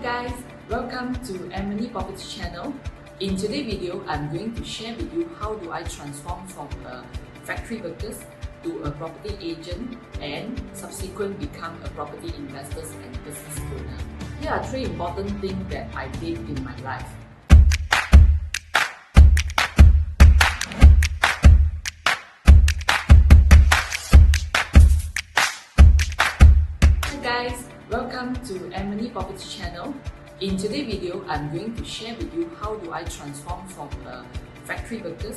guys, welcome to Amenny Property Channel. In today's video, I'm going to share with you how do I transform from a factory worker to a property agent and subsequently become a property investor and business owner. Here are 3 important things that I did in my life. Hi guys, welcome to Amenny Property Channel. In today's video, I'm going to share with you how do I transform from a factory worker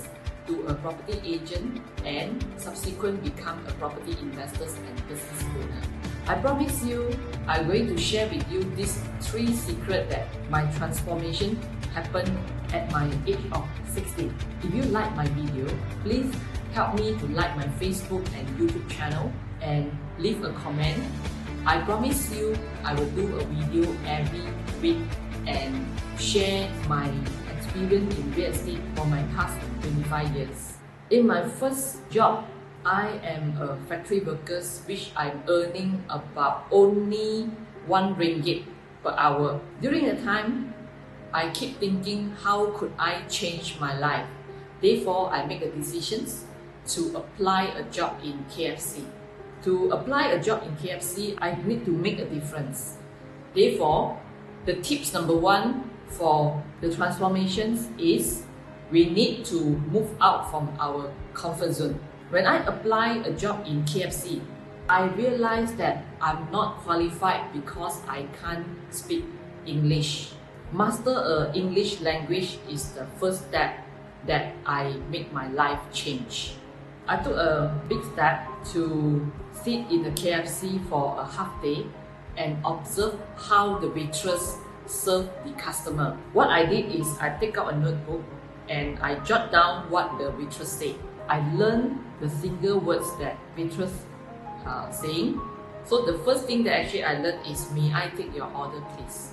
to a property agent and subsequently become a property investor and business owner. I promise you, I'm going to share with you these 3 secrets that my transformation happened at my age of 16. If you like my video, please help me to like my Facebook and YouTube channel and leave a comment. I promise you, I will do a video every week and share my experience in real estate for my past 25 years. In my first job, I am a factory worker, which I'm earning about only 1 ringgit per hour. During the time, I keep thinking, how could I change my life? Therefore, I make a decision to apply a job in KFC. To apply a job in KFC, I need to make a difference. Therefore, the tips number 1 for the transformations is we need to move out from our comfort zone. When I apply a job in KFC, I realized that I'm not qualified because I can't speak English. Master English language is the first step that I make my life change. I took a big step to sit in the KFC for a half day and observe how the waitress serve the customer. What I did is I take out a notebook and I jot down what the waitress said. I learned the single words that waitress saying. So the first thing that actually I learned is, may I take your order please?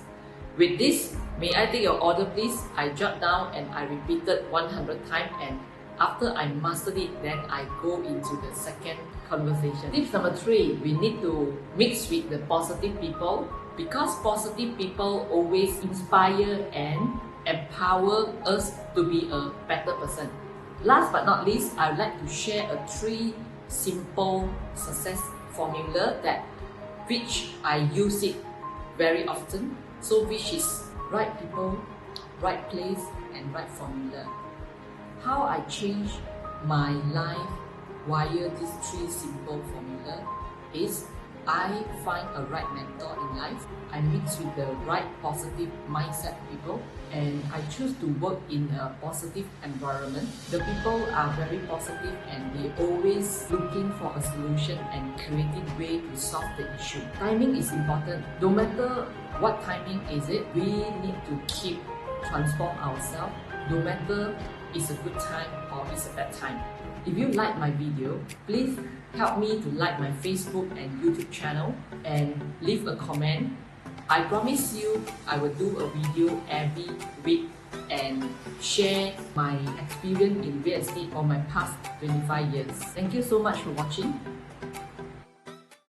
With this, may I take your order please, I jot down and I repeated 100 times, and after I mastered it, then I go into the second conversation. Tips number 3, we need to mix with the positive people, because positive people always inspire and empower us to be a better person. Last but not least, I would like to share a 3 simple success formula that which I use it very often. So which is right people, right place and right formula. How I change my life via these 3 simple formula is I find a right mentor in life, I mix with the right positive mindset people, and I choose to work in a positive environment. The people are very positive and they always looking for a solution and creative way to solve the issue. Timing is important. No matter what timing is it, we need to keep transform ourselves, no matter it's a good time or it's a bad time. If you like my video, please help me to like my Facebook and YouTube channel and leave a comment. I promise you, I will do a video every week and share my experience in real estate for my past 25 years. Thank you so much for watching.